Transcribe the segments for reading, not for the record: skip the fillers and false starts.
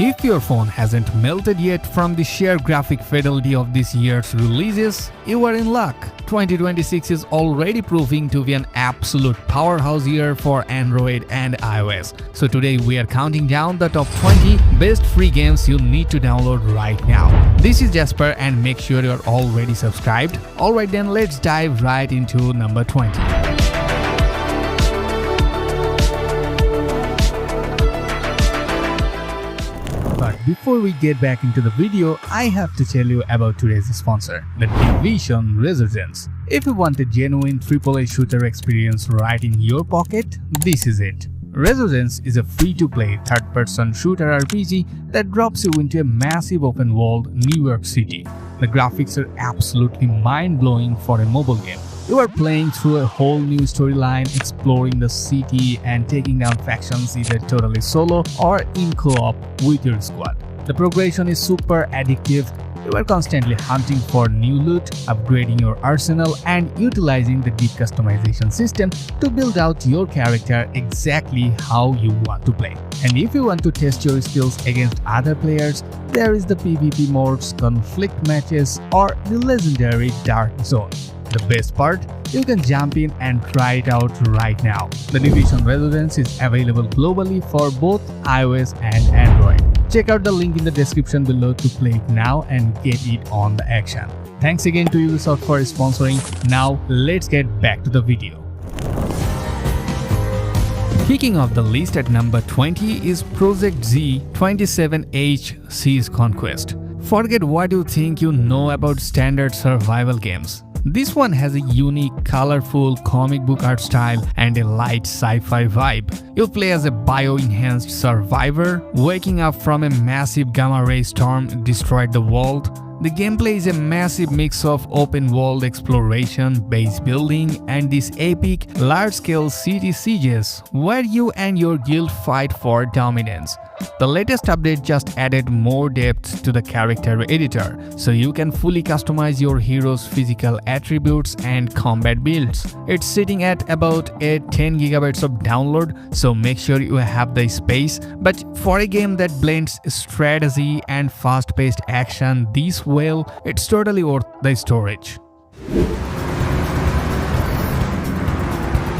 If your phone hasn't melted yet from the sheer graphic fidelity of this year's releases, you are in luck. 2026 is already proving to be an absolute powerhouse year for Android and iOS. So today we are counting down the top 20 best free games you need to download right now. This is Jasper and make sure you're already subscribed. Alright then, let's dive right into number 20. But before we get back into the video, I have to tell you about today's sponsor, The Division Resurgence. If you want a genuine AAA shooter experience right in your pocket, this is it. Resurgence is a free-to-play third-person shooter RPG that drops you into a massive open-world New York City. The graphics are absolutely mind-blowing for a mobile game. You are playing through a whole new storyline, exploring the city and taking down factions either totally solo or in co-op with your squad. The progression is super addictive. You are constantly hunting for new loot, upgrading your arsenal and utilizing the deep customization system to build out your character exactly how you want to play. And if you want to test your skills against other players, there is the PvP modes, conflict matches or the legendary Dark Zone. The best part, you can jump in and try it out right now. The Division Resurgence is available globally for both iOS and Android. Check out the link in the description below to play it now and get it on the action. Thanks again to Ubisoft for sponsoring. Now let's get back to the video. Kicking off the list at number 20 is Project Z 27H Seas Conquest. Forget what you think you know about standard survival games. This one has a unique, colorful comic book art style and a light sci-fi vibe. You'll play as a bio-enhanced survivor, waking up from a massive gamma-ray storm destroyed the world. The gameplay is a massive mix of open-world exploration, base building, and these epic, large-scale city sieges where you and your guild fight for dominance. The latest update just added more depth to the character editor, so you can fully customize your hero's physical attributes and combat builds. It's sitting at about a 10 GB of download, so make sure you have the space. But for a game that blends strategy and fast-paced action this well, it's totally worth the storage.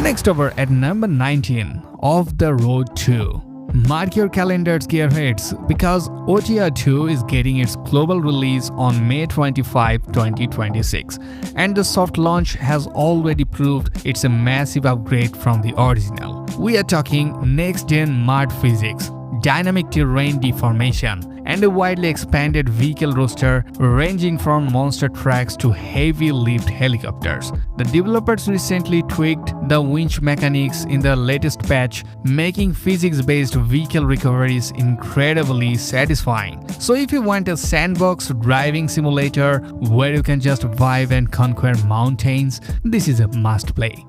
Next over at number 19, Off the Road 2. Mark your calendars, gearheads, because OTR 2 is getting its global release on May 25, 2026, and the soft launch has already proved it's a massive upgrade from the original. We are talking next-gen mud physics, dynamic terrain deformation, and a widely expanded vehicle roster ranging from monster trucks to heavy-lift helicopters. The developers recently tweaked the winch mechanics in the latest patch, making physics-based vehicle recoveries incredibly satisfying. So if you want a sandbox driving simulator where you can just vibe and conquer mountains, this is a must-play.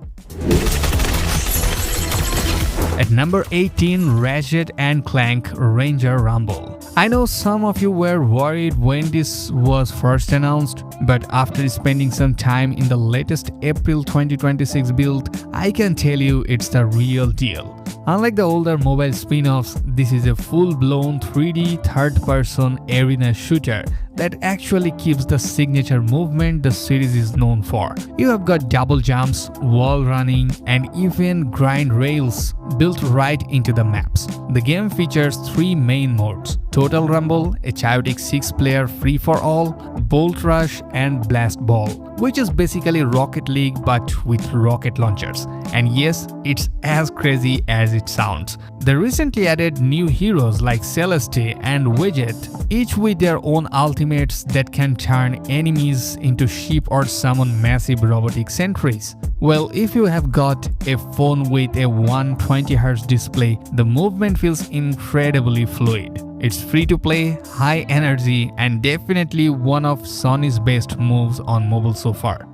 At number 18, Ratchet & Clank Ranger Rumble. I know some of you were worried when this was first announced, but after spending some time in the latest April 2026 build, I can tell you it's the real deal. Unlike the older mobile spin-offs, this is a full-blown 3D third-person arena shooter that actually keeps the signature movement the series is known for. You have got double jumps, wall running, and even grind rails built right into the maps. The game features 3 main modes: Total Rumble, a chaotic 6-player free-for-all, Bolt Rush, and Blast Ball, which is basically Rocket League but with rocket launchers. And yes, it's as crazy as it sounds. They recently added new heroes like Celeste and Widget, each with their own ultimates that can turn enemies into sheep or summon massive robotic sentries. Well, if you have got a phone with a 120Hz display, the movement feels incredibly fluid. It's free to play, high energy, and definitely one of Sony's best moves on mobile so far.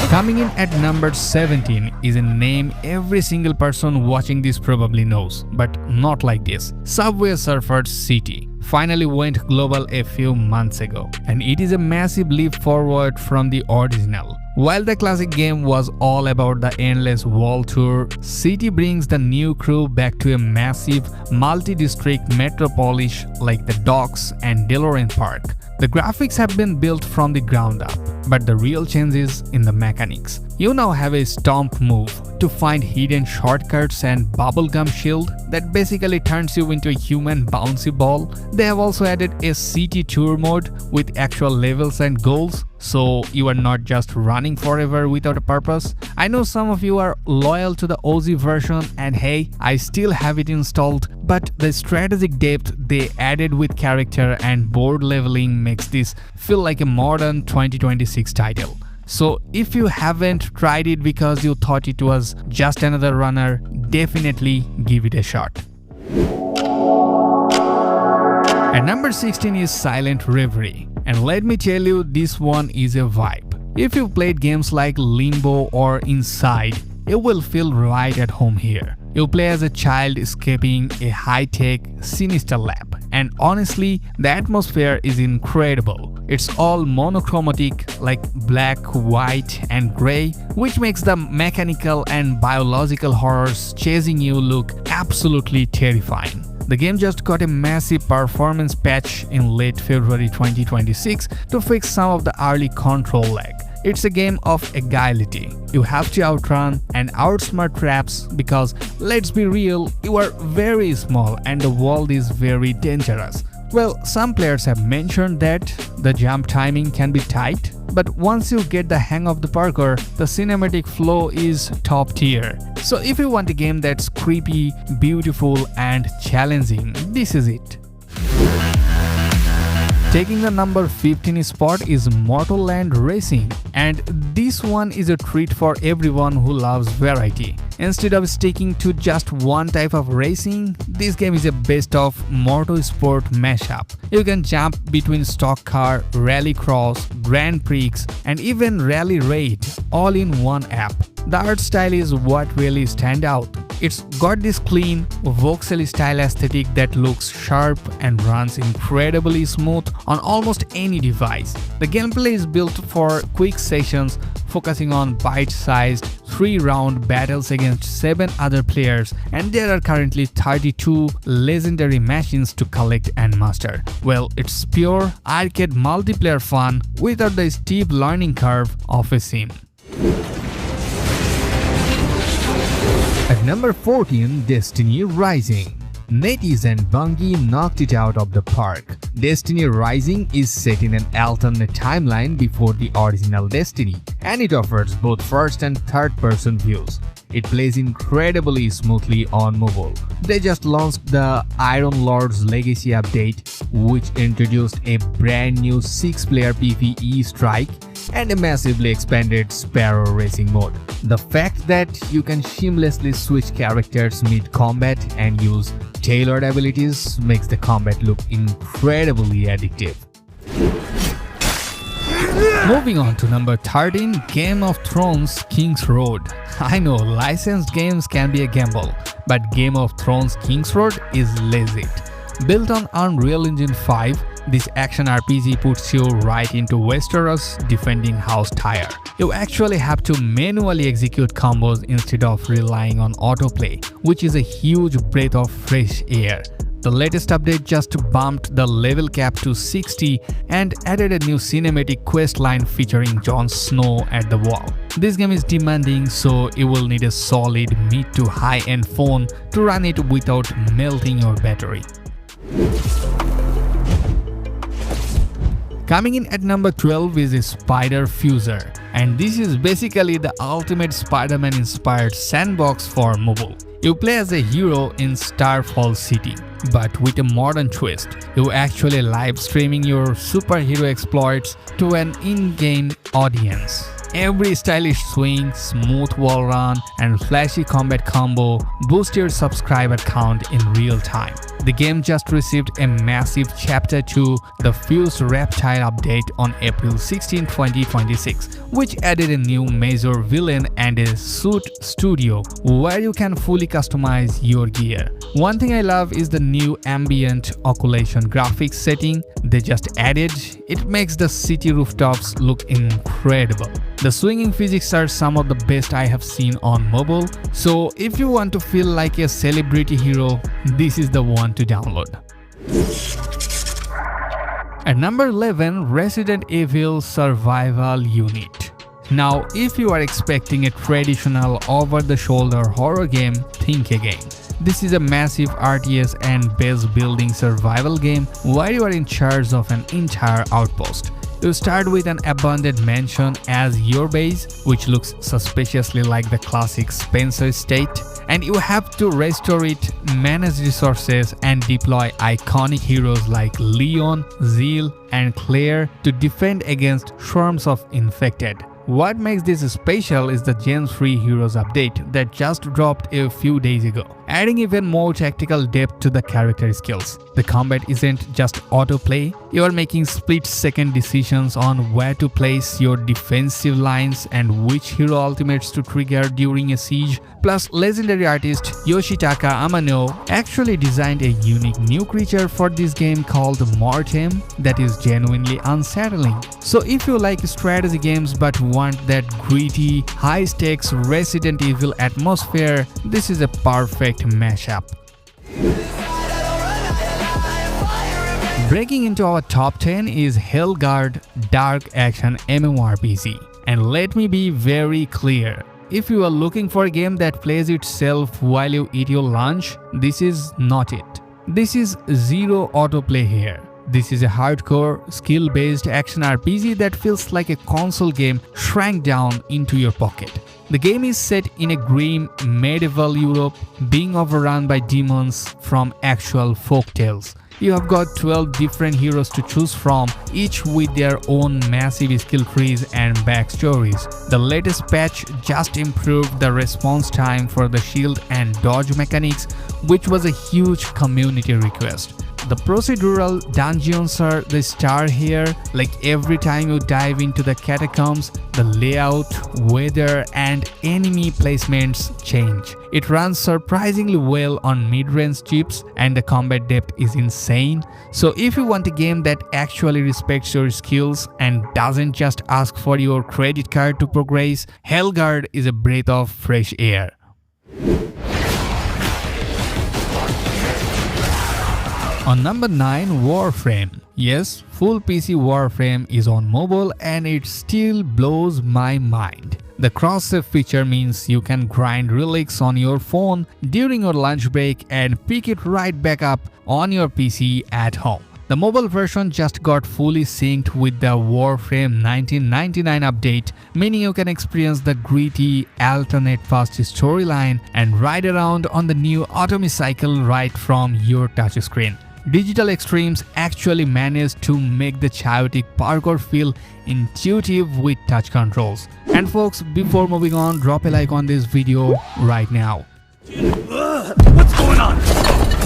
Coming in at number 17 is a name every single person watching this probably knows, but not like this. Subway Surfers City finally went global a few months ago, and it is a massive leap forward from the original. While the classic game was all about the endless world tour, City brings the new crew back to a massive multi-district metropolis like the docks and DeLorean Park. The graphics have been built from the ground up, but the real change is in the mechanics. You now have a stomp move to find hidden shortcuts and bubblegum shield that basically turns you into a human bouncy ball. They have also added a city tour mode with actual levels and goals, so you are not just running forever without a purpose. I know some of you are loyal to the OG version, and hey, I still have it installed, but the strategic depth they added with character and board leveling makes this feel like a modern 2026 title. So if you haven't tried it because you thought it was just another runner, definitely give it a shot. At number 16 is Silent Reverie, and let me tell you, this one is a vibe. If you've played games like Limbo or Inside, you will feel right at home here. You play as a child escaping a high-tech, sinister lab, and honestly, the atmosphere is incredible. It's all monochromatic like black, white, and grey, which makes the mechanical and biological horrors chasing you look absolutely terrifying. The game just got a massive performance patch in late February 2026 to fix some of the early control lag. It's a game of agility. You have to outrun and outsmart traps because, let's be real, you are very small and the world is very dangerous. Well, some players have mentioned that the jump timing can be tight, but once you get the hang of the parkour, the cinematic flow is top tier. So if you want a game that's creepy, beautiful, and challenging, this is it. Taking the number 15 spot is Mortal Land Racing, and this one is a treat for everyone who loves variety. Instead of sticking to just one type of racing, this game is a best of motorsport mashup. You can jump between stock car, rallycross, Grand Prix, and even Rally Raid all in one app. The art style is what really stands out. It's got this clean, voxel style aesthetic that looks sharp and runs incredibly smooth on almost any device. The gameplay is built for quick sessions, focusing on bite-sized 3-round battles against 7 other players, and there are currently 32 legendary machines to collect and master. Well, it's pure arcade multiplayer fun without the steep learning curve of a sim. At number 14, Destiny Rising. NetEase and Bungie knocked it out of the park. Destiny Rising is set in an alternate timeline before the original Destiny, and it offers both first and third-person views. It plays incredibly smoothly on mobile. They just launched the Iron Lord's Legacy update, which introduced a brand new 6-player PvE strike and a massively expanded Sparrow racing mode. The fact that you can seamlessly switch characters mid-combat and use tailored abilities makes the combat look incredibly addictive. Moving on to number 13, Game of Thrones King's Road. I know licensed games can be a gamble, but Game of Thrones King's Road is legit. Built on Unreal Engine 5, this action RPG puts you right into Westeros defending House Tyre. You actually have to manually execute combos instead of relying on autoplay, which is a huge breath of fresh air. The latest update just bumped the level cap to 60 and added a new cinematic quest line featuring Jon Snow at the wall. This game is demanding, so you will need a solid mid to high-end phone to run it without melting your battery. Coming in at number 12 is Spider Fuser, and this is basically the ultimate Spider-Man inspired sandbox for mobile. You play as a hero in Starfall City, but with a modern twist. You actually live streaming your superhero exploits to an in-game audience. Every stylish swing, smooth wall run, and flashy combat combo boost your subscriber count in real time. The game just received a massive Chapter 2, the Fused Reptile update on April 16, 2026, which added a new major villain and a suit studio where you can fully customize your gear. One thing I love is the new ambient occultation graphics setting. they just added. It makes the city rooftops look incredible. The swinging physics are some of the best I have seen on mobile, so if you want to feel like a celebrity hero, this is the one to download. At number 11, Resident Evil Survival Unit. Now, if you are expecting a traditional over-the-shoulder horror game, think again. This is a massive RTS and base building survival game where you are in charge of an entire outpost. You start with an abandoned mansion as your base, which looks suspiciously like the classic Spencer estate, and you have to restore it, manage resources, and deploy iconic heroes like Leon, Zeal, and Claire to defend against swarms of infected. What makes this special is the Gen 3 Heroes update that just dropped a few days ago, adding even more tactical depth to the character skills. The combat isn't just autoplay, you are making split-second decisions on where to place your defensive lines and which hero ultimates to trigger during a siege. Plus, legendary artist Yoshitaka Amano actually designed a unique new creature for this game called Mayhem that is genuinely unsettling. So if you like strategy games but want that gritty, high-stakes Resident Evil atmosphere, this is a perfect mashup. Breaking into our top 10 is Hellguard Dark Action MMORPG. And let me be very clear, if you are looking for a game that plays itself while you eat your lunch, this is not it. This is zero autoplay here. This is a hardcore, skill-based action RPG that feels like a console game shrank down into your pocket. The game is set in a grim medieval Europe, being overrun by demons from actual folktales. You have got 12 different heroes to choose from, each with their own massive skill trees and backstories. The latest patch just improved the response time for the shield and dodge mechanics, which was a huge community request. The procedural dungeons are the star here, like every time you dive into the catacombs, the layout, weather, and enemy placements change. It runs surprisingly well on mid-range chips and the combat depth is insane. So if you want a game that actually respects your skills and doesn't just ask for your credit card to progress, Hellguard is a breath of fresh air. On number 9, Warframe. Yes, full PC Warframe is on mobile and it still blows my mind. The cross-save feature means you can grind relics on your phone during your lunch break and pick it right back up on your PC at home. The mobile version just got fully synced with the Warframe 1999 update, meaning you can experience the gritty, alternate fast storyline and ride around on the new Automicycle right from your touchscreen. Digital Extremes actually managed to make the chaotic parkour feel intuitive with touch controls. And folks, before moving on, drop a like on this video right now. What's going on?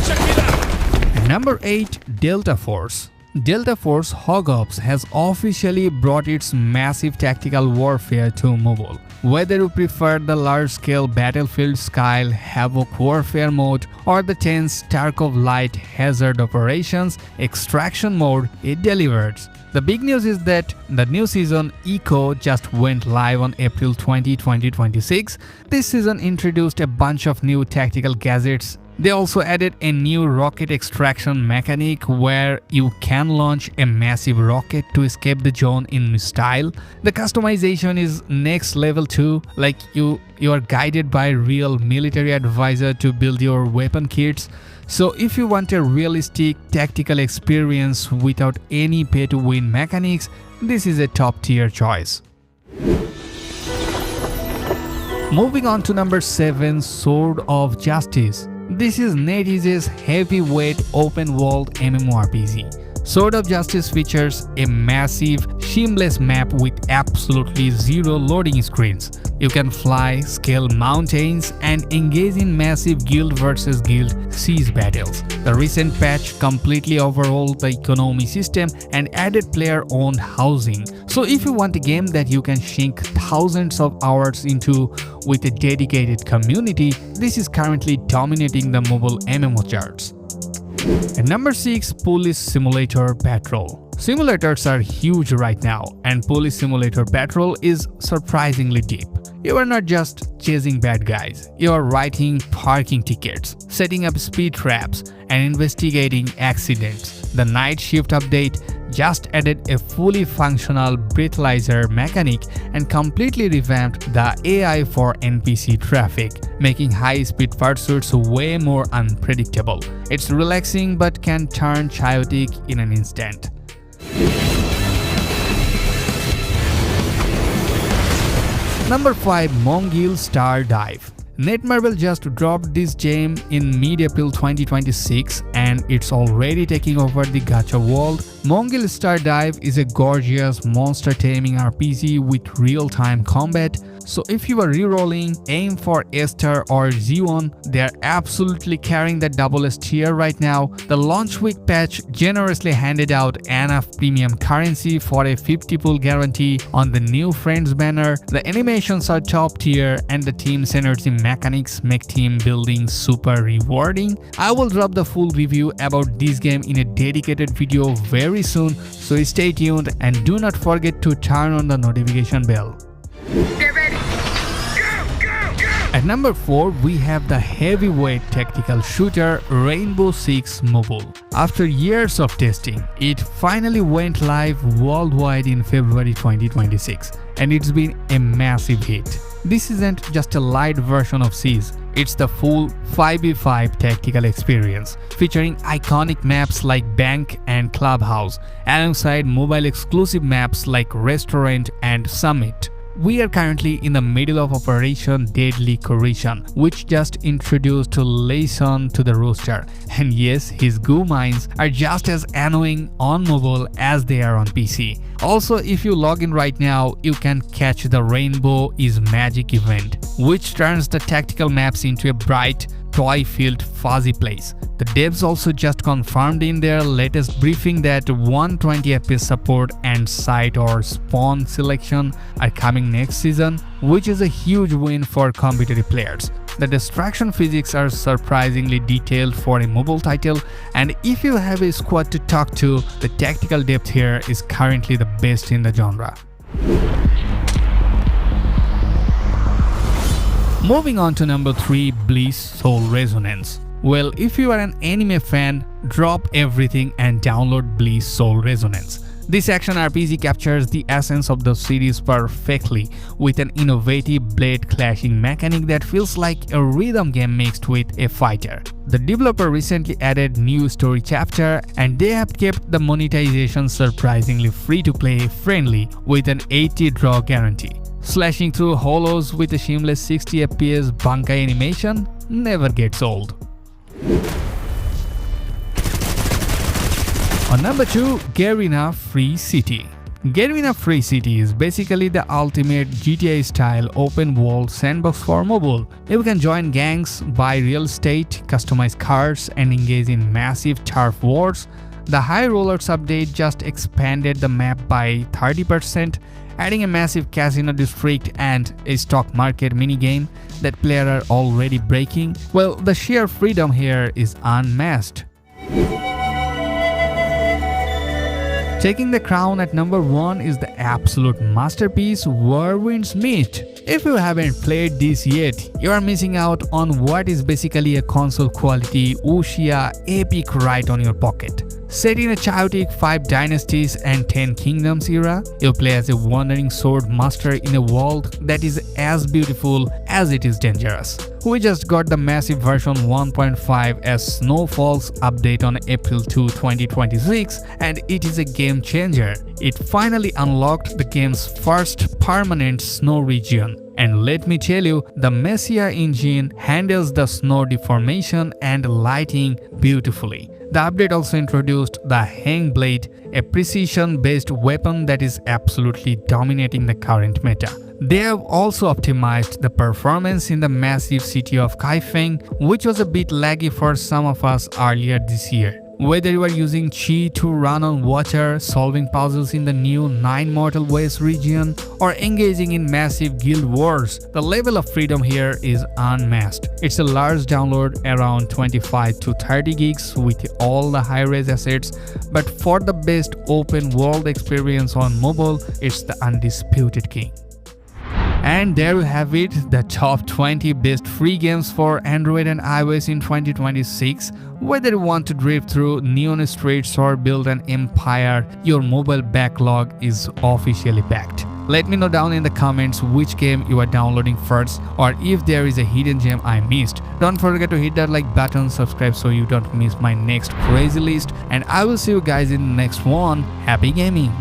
Check it out! Number 8, Delta Force. Delta Force Hog Ops has officially brought its massive tactical warfare to mobile. Whether you prefer the large-scale Battlefield-style Havoc Warfare mode or the tense Tarkov Light Hazard Operations Extraction mode, it delivers. The big news is that the new season Echo just went live on April 20, 2026. This season introduced a bunch of new tactical gadgets. They also added a new rocket extraction mechanic where you can launch a massive rocket to escape the zone in style. The customization is next level too, like you are guided by a real military advisor to build your weapon kits. So if you want a realistic tactical experience without any pay-to-win mechanics, this is a top-tier choice. Moving on to number 7, Sword of Justice. This is NetEase's heavyweight open-world MMORPG. Sword of Justice features a massive, seamless map with absolutely zero loading screens. You can fly, scale mountains, and engage in massive guild versus guild siege battles. The recent patch completely overhauled the economy system and added player-owned housing. So if you want a game that you can sink thousands of hours into with a dedicated community, this is currently dominating the mobile MMO charts. At number 6, Police Simulator Patrol. Simulators are huge right now, and Police Simulator Patrol is surprisingly deep. You are not just chasing bad guys, you are writing parking tickets, setting up speed traps, and investigating accidents. The night shift update just added a fully functional breathalyzer mechanic and completely revamped the AI for NPC traffic, making high-speed pursuits way more unpredictable. It's relaxing but can turn chaotic in an instant. Number 5, Mongil Star Dive. Netmarble just dropped this game in mid-April 2026 and it's already taking over the gacha world. Mongil Star Dive is a gorgeous monster taming RPG with real-time combat. So if you are rerolling, aim for Esther or Zeon. They are absolutely carrying the double S tier right now. The launch week patch generously handed out enough premium currency for a 50 pull guarantee on the new Friends banner. The animations are top tier and the team synergy mechanics make team building super rewarding. I will drop the full review about this game in a dedicated video very soon, so stay tuned and do not forget to turn on the notification bell. Get ready. Go, go, go! At number 4, we have the heavyweight tactical shooter Rainbow Six Mobile. After years of testing, it finally went live worldwide in February 2026, and it's been a massive hit. This isn't just a light version of Siege, it's the full 5v5 tactical experience, featuring iconic maps like Bank and Clubhouse, alongside mobile exclusive maps like Restaurant and Summit. We are currently in the middle of Operation Deadly Coercion, which just introduced Layson to the roster. And yes, his goo mines are just as annoying on mobile as they are on PC. Also, if you log in right now, you can catch the Rainbow is Magic event, which turns the tactical maps into a bright, toy-filled fuzzy place. The devs also just confirmed in their latest briefing that 120 FPS support and site or spawn selection are coming next season, which is a huge win for competitive players. The destruction physics are surprisingly detailed for a mobile title, and if you have a squad to talk to, the tactical depth here is currently the best in the genre. Moving on to number 3, Bliss Soul Resonance. Well, if you are an anime fan, drop everything and download Bliss Soul Resonance. This action RPG captures the essence of the series perfectly, with an innovative blade clashing mechanic that feels like a rhythm game mixed with a fighter. The developer recently added new story chapter, and they have kept the monetization surprisingly free-to-play friendly with an 80 draw guarantee. Slashing through hollows with a seamless 60 FPS Bankai animation never gets old. On number 2, Garena Free City. Garena Free City is basically the ultimate GTA-style open-world sandbox for mobile. You can join gangs, buy real estate, customize cars, and engage in massive turf wars. The High Rollers update just expanded the map by 30%, adding a massive casino district and a stock market minigame that players are already breaking. Well, the sheer freedom here is unmatched. Taking the crown at number 1 is the absolute masterpiece, Whirlwind's Meet. If you haven't played this yet, you are missing out on what is basically a console-quality Wuxia epic right on your pocket. Set in a chaotic 5 dynasties and 10 kingdoms era, you play as a wandering sword master in a world that is as beautiful as it is dangerous. We just got the massive version 1.5 as Snowfall's update on April 2, 2026, and it is a game changer. It finally unlocked the game's first permanent snow region. And let me tell you, the Messiah engine handles the snow deformation and lighting beautifully. The update also introduced the Hang Blade, a precision-based weapon that is absolutely dominating the current meta. They have also optimized the performance in the massive city of Kaifeng, which was a bit laggy for some of us earlier this year. Whether you are using Chi to run on water, solving puzzles in the new 9 Mortal Ways region, or engaging in massive guild wars, the level of freedom here is unmatched. It's a large download, around 25 to 30 gigs with all the high-res assets, but for the best open world experience on mobile, it's the undisputed king. And there you have it, the top 20 best free games for Android and iOS in 2026. Whether you want to drift through neon streets or build an empire, your mobile backlog is officially packed. Let me know down in the comments which game you are downloading first, or if there is a hidden gem I missed. Don't forget to hit that like button, subscribe so you don't miss my next crazy list, and I will see you guys in the next one. Happy gaming!